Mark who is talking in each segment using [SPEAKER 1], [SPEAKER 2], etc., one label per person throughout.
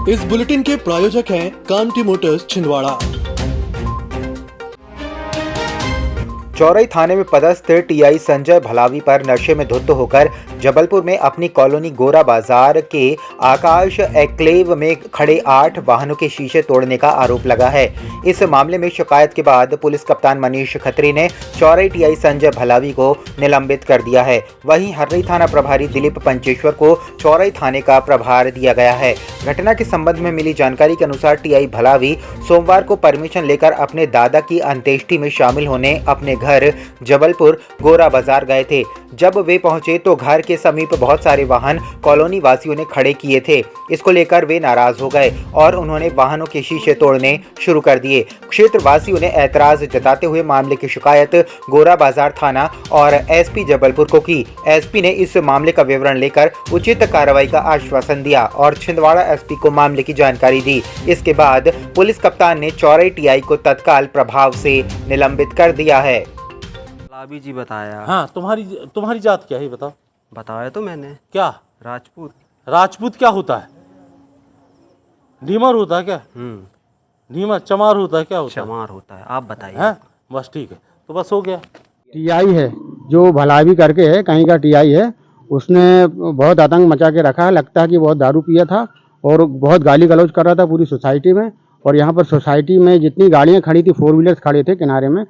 [SPEAKER 1] इस बुलेटिन के प्रायोजक हैं कांटी मोटर्स छिंदवाड़ा।
[SPEAKER 2] चौरई थाने में पदस्थ टीआई संजय भलावी पर नशे में धुत होकर जबलपुर में अपनी कॉलोनी गोरा बाजार के आकाश एन्क्लेव में खड़े 8 वाहनों के शीशे तोड़ने का आरोप लगा है। इस मामले में शिकायत के बाद पुलिस कप्तान मनीष खत्री ने चौरई टीआई संजय भलावी को निलंबित कर दिया है। वहीं हर्रई थाना प्रभारी दिलीप पंचेश्वर को चौरई थाने का प्रभार दिया गया है। घटना के संबंध में मिली जानकारी के अनुसार टीआई भलावी सोमवार को परमिशन लेकर अपने दादा की अंत्येष्टि में शामिल होने अपने घर जबलपुर गोरा बाजार गए थे। जब वे पहुंचे तो घर के समीप बहुत सारे वाहन कॉलोनी वासियों ने खड़े किए थे। इसको लेकर वे नाराज हो गए और उन्होंने वाहनों के शीशे तोड़ने शुरू कर दिए। क्षेत्रवासियों ने ऐतराज जताते हुए मामले की शिकायत गोरा बाजार थाना और एसपी जबलपुर को की। एसपी ने इस मामले का विवरण लेकर उचित कार्रवाई का आश्वासन दिया और छिंदवाड़ा एसपी को मामले की जानकारी दी। इसके बाद पुलिस कप्तान ने चौरई टीआई को तत्काल प्रभाव से निलंबित कर दिया है।
[SPEAKER 3] भलावी जी बताया।
[SPEAKER 4] हाँ, तुम्हारी जात क्या है बताओ?
[SPEAKER 3] बताया तो मैंने।
[SPEAKER 4] क्या?
[SPEAKER 3] राजपूत।
[SPEAKER 4] राजपूत क्या होता है? ढीमर होता है क्या? ढीमर चमार होता है क्या होता है?
[SPEAKER 3] चमार होता है। आप बताइए।
[SPEAKER 4] हाँ, बस ठीक है, तो बस हो गया।
[SPEAKER 5] टीआई है जो भलावी करके है, कहीं का टीआई है, उसने बहुत आतंक मचा के रखा है। लगता है कि बहुत दारू पिया था और बहुत गाली गलौज कर रहा था पूरी सोसाइटी में। और यहाँ पर सोसाइटी में जितनी गाड़ियाँ खड़ी थी, 4 व्हीलर्स खड़े थे किनारे में,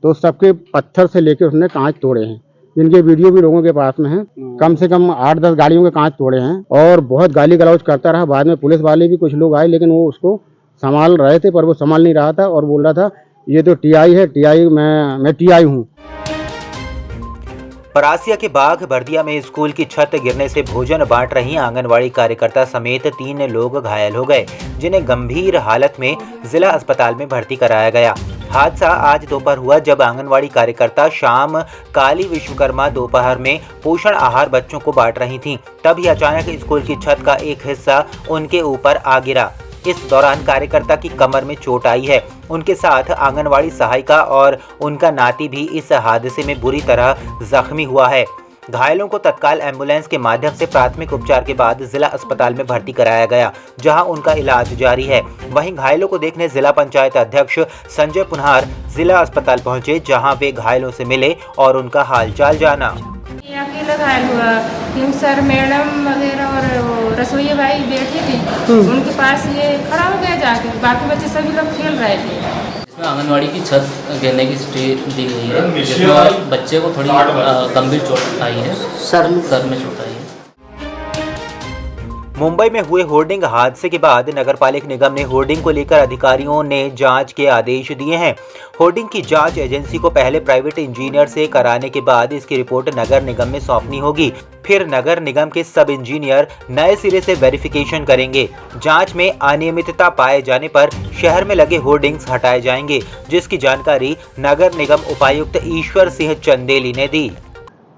[SPEAKER 5] तो सबके पत्थर से लेके उसने कांच तोड़े हैं। जिनके वीडियो भी लोगों के पास में है। कम से कम 8-10 गाड़ियों के कांच तोड़े हैं और बहुत गाली गलौज करता रहा। बाद में पुलिस वाले भी कुछ लोग आए, लेकिन वो उसको संभाल रहे थे, पर वो संभाल नहीं रहा था और बोल रहा था ये तो टीआई है, टीआई मैं टीआई हूँ।
[SPEAKER 2] परासिया के बाघ बर्दिया में स्कूल की छत गिरने से भोजन बांट रही आंगनवाड़ी कार्यकर्ता समेत 3 लोग घायल हो गए, जिन्हें गंभीर हालत में जिला अस्पताल में भर्ती कराया गया। हादसा आज दोपहर हुआ जब आंगनवाड़ी कार्यकर्ता शाम काली विश्वकर्मा दोपहर में पोषण आहार बच्चों को बांट रही थीं। तभी अचानक स्कूल की छत का एक हिस्सा उनके ऊपर आ गिरा। इस दौरान कार्यकर्ता की कमर में चोट आई है। उनके साथ आंगनवाड़ी सहायिका और उनका नाती भी इस हादसे में बुरी तरह जख्मी हुआ है। घायलों को तत्काल एम्बुलेंस के माध्यम से प्राथमिक उपचार के बाद जिला अस्पताल में भर्ती कराया गया, जहां उनका इलाज जारी है। वहीं घायलों को देखने जिला पंचायत अध्यक्ष संजय पुनहार जिला अस्पताल पहुंचे, जहां वे घायलों से मिले और उनका हालचाल जाना।
[SPEAKER 6] अकेला घायल हुआ, क्योंकि सर मैडम वगैरह और वो रसोई भाई बैठी थी, उनके पास ये खड़ा हो गया जाके, बाकी बच्चे सभी लोग खेल रहे थे।
[SPEAKER 7] इसमें आंगनवाड़ी की छत गिरने की स्थिति दी गई है, जिसमें बच्चे को थोड़ी गंभीर चोट आई है, सर में चोट आई है।
[SPEAKER 2] मुंबई में हुए होर्डिंग हादसे के बाद नगरपालिक निगम ने होर्डिंग को लेकर अधिकारियों ने जांच के आदेश दिए हैं। होर्डिंग की जांच एजेंसी को पहले प्राइवेट इंजीनियर से कराने के बाद इसकी रिपोर्ट नगर निगम में सौंपनी होगी। फिर नगर निगम के सब इंजीनियर नए सिरे से वेरिफिकेशन करेंगे। जांच में अनियमितता पाए जाने पर शहर में लगे होर्डिंग्स हटाए जाएंगे, जिसकी जानकारी नगर निगम उपायुक्त ईश्वर सिंह चंदेली ने दी।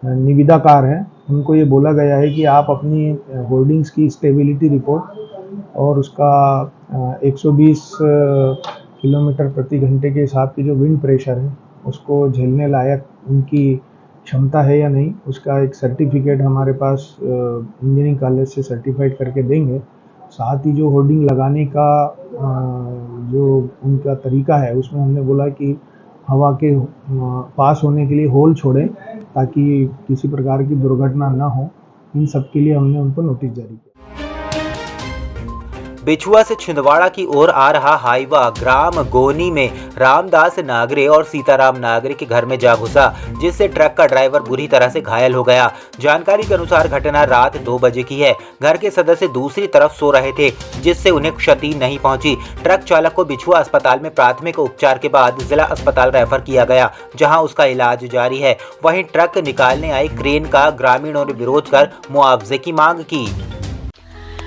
[SPEAKER 8] निविदाकार हैं, उनको ये बोला गया है कि आप अपनी होर्डिंग्स की स्टेबिलिटी रिपोर्ट और उसका 120 किलोमीटर प्रति घंटे के हिसाब की जो विंड प्रेशर है उसको झेलने लायक उनकी क्षमता है या नहीं, उसका एक सर्टिफिकेट हमारे पास इंजीनियरिंग कॉलेज से सर्टिफाइड करके देंगे। साथ ही जो होर्डिंग लगाने का जो उनका तरीका है, उसमें हमने बोला कि हवा के पास होने के लिए होल छोड़ें ताकि किसी प्रकार की दुर्घटना ना हो। इन सब के लिए हमने उनको नोटिस जारी किया।
[SPEAKER 2] बिछुआ से छिंदवाड़ा की ओर आ रहा हाईवा ग्राम गोनी में रामदास नागरे और सीताराम नागरे के घर में जा घुसा, जिससे ट्रक का ड्राइवर बुरी तरह से घायल हो गया। जानकारी के अनुसार घटना रात 2 बजे की है। घर के सदस्य दूसरी तरफ सो रहे थे, जिससे उन्हें क्षति नहीं पहुंची। ट्रक चालक को बिछुआ अस्पताल में प्राथमिक उपचार के बाद जिला अस्पताल रेफर किया गया, जहां उसका इलाज जारी है। वहीं ट्रक निकालने आई क्रेन का ग्रामीणों ने विरोध कर मुआवजे की मांग की।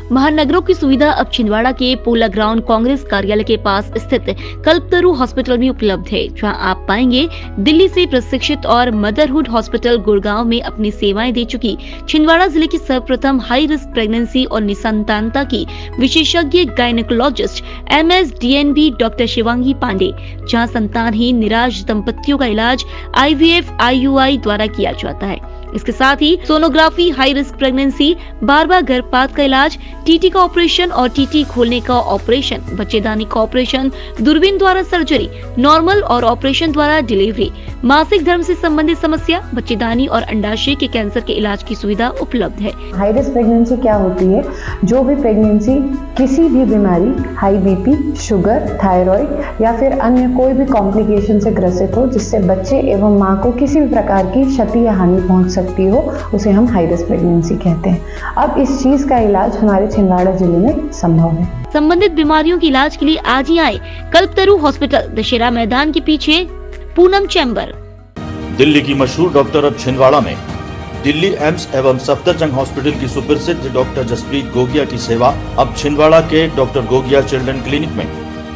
[SPEAKER 9] महानगरों की सुविधा अब छिंदवाड़ा के पोला ग्राउंड कांग्रेस कार्यालय के पास स्थित कल्पतरु हॉस्पिटल में उपलब्ध है, जहां आप पाएंगे दिल्ली से प्रशिक्षित और मदरहुड हॉस्पिटल गुड़गांव में अपनी सेवाएं दे चुकी छिंदवाड़ा जिले की सर्वप्रथम हाई रिस्क प्रेगनेंसी और निसंतानता की विशेषज्ञ gynaecologist MS DNB doctor Shivangi Pande, जहाँ संतानहीन निराश दंपतियों का इलाज IVF IUI द्वारा किया जाता है। इसके साथ ही सोनोग्राफी, हाई रिस्क प्रेगनेंसी, बार-बार गर्भपात का इलाज, टीटी का ऑपरेशन और टीटी खोलने का ऑपरेशन, बच्चेदानी का ऑपरेशन, दूरबीन द्वारा सर्जरी, नॉर्मल और ऑपरेशन द्वारा डिलीवरी, मासिक धर्म से संबंधित समस्या, बच्चेदानी और अंडाशय के कैंसर के इलाज की सुविधा उपलब्ध है।
[SPEAKER 10] हाई रिस्क प्रेगनेंसी क्या होती है? जो भी प्रेगनेंसी किसी भी बीमारी, हाई बीपी, शुगर, थायराइड या फिर अन्य कोई भी कॉम्प्लिकेशन से ग्रसित हो जिससे बच्चे एवं मां को किसी भी प्रकार की क्षति या हानि पहुंच सकती हो, उसे हम हाई रिस्क प्रेगनेंसी कहते हैं। अब इस चीज का इलाज हमारे छिंदवाड़ा जिले में संभव है।
[SPEAKER 9] संबंधित बीमारियों के इलाज के लिए आज ही आए कल्पतरु हॉस्पिटल, दशहरा मैदान के पीछे, पूनम चैम्बर।
[SPEAKER 11] दिल्ली की मशहूर डॉक्टर अब छिंदवाड़ा में। दिल्ली एम्स एवं सफदरजंग हॉस्पिटल की सुप्रसिद्ध डॉक्टर जसप्रीत गोगिया की सेवा अब छिंदवाड़ा के डॉक्टर गोगिया चिल्ड्रन क्लिनिक में।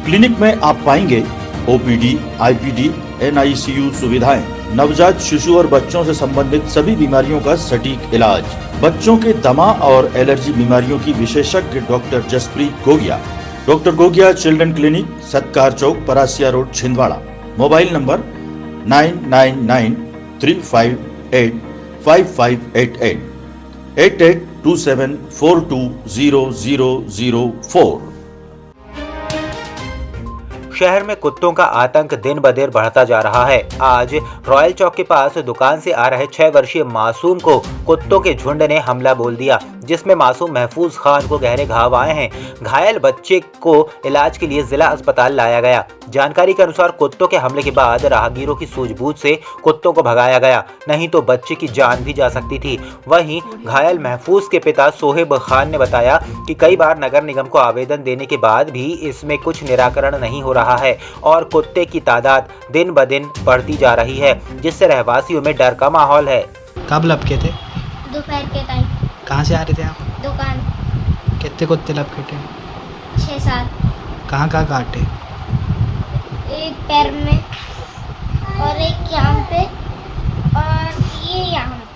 [SPEAKER 11] क्लिनिक में आप पाएंगे ओपीडी, आईपीडी, NICU सुविधाएं, नवजात शिशु और बच्चों से संबंधित सभी बीमारियों का सटीक इलाज, बच्चों के दमा और एलर्जी बीमारियों की विशेषज्ञ doctor Jaspreet Gogia. Doctor Gogia children clinic, Satkar Chowk, Parasia road, Chhindwara. Mobile number 9993585588 8827420004।
[SPEAKER 2] शहर में कुत्तों का आतंक दिन ब दिन बढ़ता जा रहा है। आज रॉयल चौक के पास दुकान से आ रहे 6 वर्षीय मासूम को कुत्तों के झुंड ने हमला बोल दिया, जिसमें मासूम महफूज खान को गहरे घाव आए हैं। घायल बच्चे को इलाज के लिए जिला अस्पताल लाया गया। जानकारी के अनुसार कुत्तों के हमले के बाद राहगीरों की सूझबूझ से कुत्तों को भगाया गया, नहीं तो बच्चे की जान भी जा सकती थी। वहीं घायल महफूज के पिता सोहेब खान ने बताया कि कई बार नगर निगम को आवेदन देने के बाद भी इसमें कुछ निराकरण नहीं हो रहा है और कुत्ते की तादाद दिन ब दिन बढ़ती जा रही है, जिससे रहवासियों में डर का माहौल है।
[SPEAKER 12] कब लपके थे?
[SPEAKER 13] दोपहर के टाइम।
[SPEAKER 12] कहाँ से आ रहे थे आप?
[SPEAKER 13] दुकान।
[SPEAKER 12] कितने कुत्ते लपके थे?
[SPEAKER 13] 6-7।
[SPEAKER 12] कहाँ काटे?
[SPEAKER 13] एक पैर में और एक यहाँ पे और ये यहाँ पे।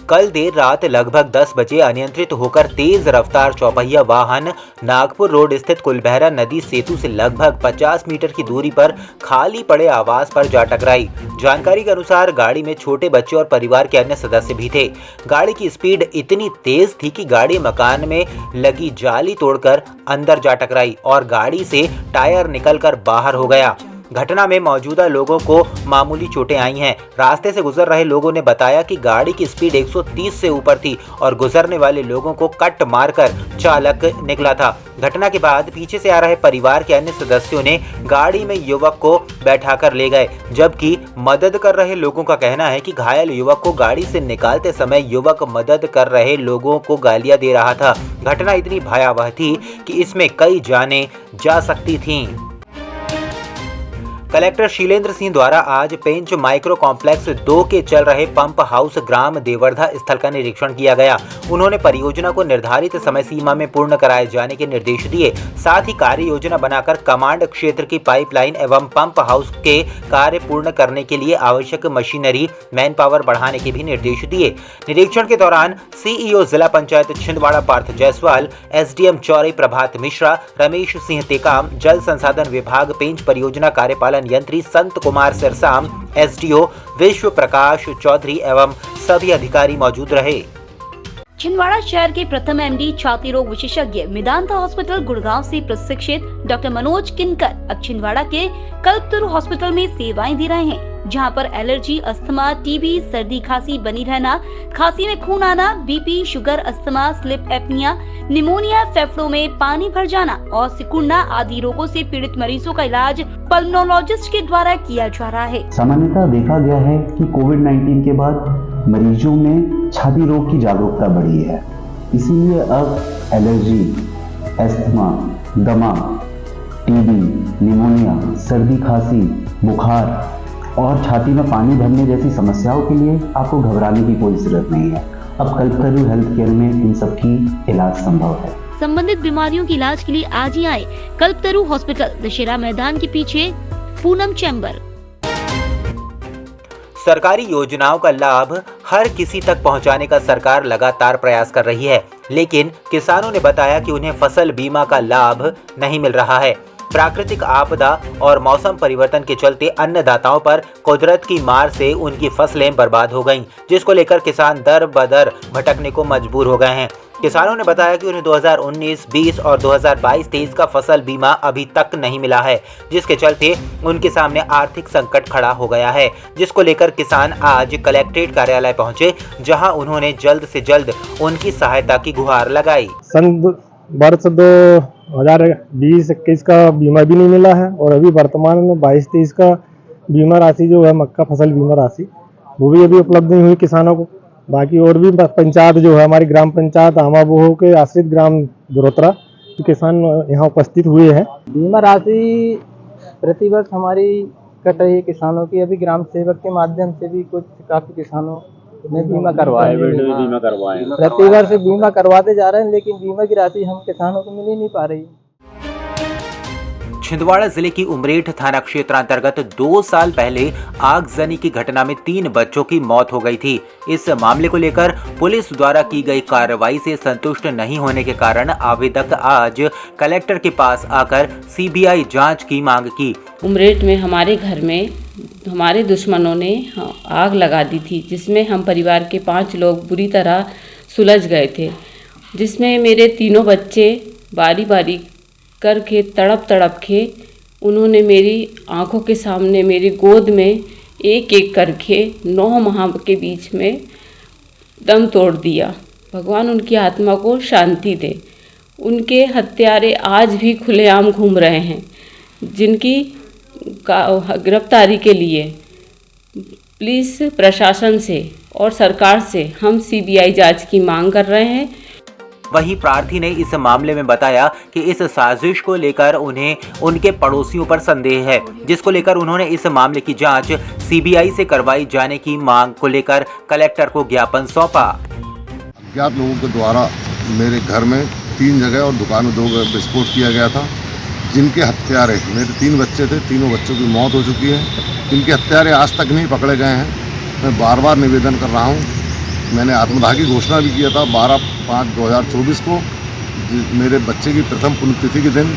[SPEAKER 2] कल देर रात लगभग 10 बजे अनियंत्रित होकर तेज रफ्तार चौपहिया वाहन नागपुर रोड स्थित कुलबहरा नदी सेतु से लगभग 50 मीटर की दूरी पर खाली पड़े आवास पर जा टकराई। जानकारी के अनुसार गाड़ी में छोटे बच्चे और परिवार के अन्य सदस्य भी थे। गाड़ी की स्पीड इतनी तेज थी कि गाड़ी मकान में लगी जाली तोड़कर अंदर जा टकराई और गाड़ी से टायर निकलकर बाहर हो गया। घटना में मौजूदा लोगों को मामूली चोटें आई हैं। रास्ते से गुजर रहे लोगों ने बताया कि गाड़ी की स्पीड 130 से ऊपर थी और गुजरने वाले लोगों को कट मारकर चालक निकला था। घटना के बाद पीछे से आ रहे परिवार के अन्य सदस्यों ने गाड़ी में युवक को बैठाकर ले गए, जबकि मदद कर रहे लोगों का कहना है कि घायल युवक को गाड़ी से निकालते समय युवक मदद कर रहे लोगों को गालियां दे रहा था। घटना इतनी भयावह थी कि इसमें कई जानें जा सकती थीं। कलेक्टर शीलेंद्र सिंह द्वारा आज पेंच माइक्रो कॉम्प्लेक्स 2 के चल रहे पंप हाउस ग्राम देवर्धा स्थल का निरीक्षण किया गया। उन्होंने परियोजना को निर्धारित समय सीमा में पूर्ण कराए जाने के निर्देश दिए। साथ ही कार्य योजना बनाकर कमांड क्षेत्र की पाइपलाइन एवं पंप हाउस के कार्य पूर्ण करने के लिए आवश्यक मशीनरी, मैन पावर बढ़ाने के भी निर्देश दिए। निरीक्षण के दौरान CEO जिला पंचायत छिंदवाड़ा पार्थ जायसवाल, SDM चौरई प्रभात मिश्रा, रमेश सिंह टेकाम, जल संसाधन विभाग पेंच परियोजना कार्यपालन यंत्री संत कुमार सिरसाम, SDO विश्व प्रकाश चौधरी एवं सभी अधिकारी मौजूद रहे।
[SPEAKER 9] छिंदवाड़ा शहर के प्रथम MD छाती रोग विशेषज्ञ मेदांता हॉस्पिटल गुड़गांव से प्रशिक्षित डॉक्टर मनोज किनकर अब छिंदवाड़ा के कल्पतरु हॉस्पिटल में सेवाएं दे रहे हैं, जहां पर एलर्जी, अस्थमा, टीबी, सर्दी खांसी बनी रहना, खांसी में खून आना, BP, sugar, asthma, slip apnoea, pneumonia, फेफड़ों में पानी भर जाना और सिकुड़ना आदि रोगों से पीड़ित मरीजों का इलाज पल्मोनोलॉजिस्ट के द्वारा किया जा रहा है।
[SPEAKER 14] सामान्यतः देखा गया है कि कोविड-19 के बाद मरीजों में छाती रोग की जागरूकता बढ़ी है, इसीलिए अब एलर्जी, अस्थमा, दमा, टीबी, निमोनिया, सर्दी खांसी, बुखार और छाती में पानी भरने जैसी समस्याओं के लिए आपको घबराने की कोई जरूरत नहीं है। अब कल्पतरु हेल्थ केयर में इन सब की इलाज संभव है।
[SPEAKER 9] संबंधित बीमारियों के इलाज के लिए आज ही आए कल्पतरु हॉस्पिटल, दशहरा मैदान के पीछे, पूनम चैम्बर।
[SPEAKER 2] सरकारी योजनाओं का लाभ हर किसी तक पहुंचाने का सरकार लगातार प्रयास कर रही है, लेकिन किसानों ने बताया कि उन्हें फसल बीमा का लाभ नहीं मिल रहा है। प्राकृतिक आपदा और मौसम परिवर्तन के चलते अन्नदाताओं पर कुदरत की मार से उनकी फसलें बर्बाद हो गईं, जिसको लेकर किसान दर बदर भटकने को मजबूर हो गए हैं। किसानों ने बताया कि उन्हें 2019-20 और 2022-23 का फसल बीमा अभी तक नहीं मिला है, जिसके चलते उनके सामने आर्थिक संकट खड़ा हो गया है, जिसको लेकर किसान आज कलेक्ट्रेट कार्यालय पहुंचे, जहां उन्होंने जल्द से जल्द उनकी सहायता की गुहार लगाई।
[SPEAKER 8] सन वर्ष 2020-21 का बीमा भी नहीं मिला है और अभी वर्तमान में 22-23 का बीमा राशि जो है मक्का फसल बीमा राशि वो भी अभी उपलब्ध नहीं हुई किसानों को। बाकी और भी पंचायत जो है हमारी ग्राम पंचायत आमाबोहो के आश्रित ग्राम दुरोत्रा किसान यहाँ उपस्थित हुए हैं।
[SPEAKER 15] बीमा राशि प्रतिवर्ष हमारी कट रही है किसानों की। अभी ग्राम सेवक के माध्यम से भी कुछ काफी किसानों ने बीमा करवाए, प्रतिवर्ष बीमा करवाते जा रहे हैं, लेकिन बीमा की राशि हम किसानों को मिल ही नहीं पा रही।
[SPEAKER 2] छिंदवाड़ा जिले की उमरेठ थाना क्षेत्र अंतर्गत 2 साल पहले आगजनी की घटना में 3 बच्चों की मौत हो गई थी। इस मामले को लेकर पुलिस द्वारा की गई कार्रवाई से संतुष्ट नहीं होने के कारण आवेदक आज कलेक्टर के पास आकर सीबीआई जांच की मांग की।
[SPEAKER 16] उमरेठ में हमारे घर में हमारे दुश्मनों ने आग लगा दी थी, जिसमें हम परिवार के 5 लोग बुरी तरह सुलझ गए थे, जिसमें मेरे 3 बच्चे बारी बारी करके तड़प के उन्होंने मेरी आंखों के सामने मेरी गोद में एक एक करके 9 माह के बीच में दम तोड़ दिया। भगवान उनकी आत्मा को शांति दे। उनके हत्यारे आज भी खुलेआम घूम रहे हैं, जिनकी गिरफ्तारी के लिए पुलिस प्रशासन से और सरकार से हम सीबीआई जांच की मांग कर रहे हैं।
[SPEAKER 2] वहीं प्रार्थी ने इस मामले में बताया कि इस साजिश को लेकर उन्हें उनके पड़ोसियों पर संदेह है, जिसको लेकर उन्होंने इस मामले की जांच सीबीआई से करवाई जाने की मांग को लेकर कलेक्टर को ज्ञापन सौंपा।
[SPEAKER 17] अज्ञात लोगों के द्वारा मेरे घर में 3 जगह और दुकान में 2 विस्फोट किया गया था, जिनके हत्यारे मेरे 3 बच्चे थे, तीनों बच्चों की मौत हो चुकी है। इनके हत्यारे आज तक नहीं पकड़े गए हैं। मैं बार बार निवेदन कर रहा हूँ। मैंने आत्मदाह की घोषणा भी किया था 12/5/2024 को। मेरे बच्चे की प्रथम पुण्यतिथि के दिन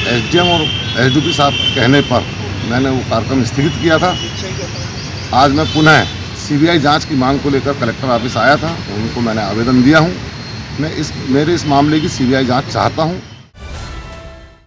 [SPEAKER 17] एसडीएम और एसडीपी साहब कहने पर मैंने वो कार्यक्रम स्थगित किया था। आज मैं पुनः सीबीआई जांच की मांग को लेकर कलेक्टर ऑफिस आया था, उनको मैंने आवेदन दिया हूँ। मैं मेरे इस मामले की सीबीआई जांच चाहता हूँ।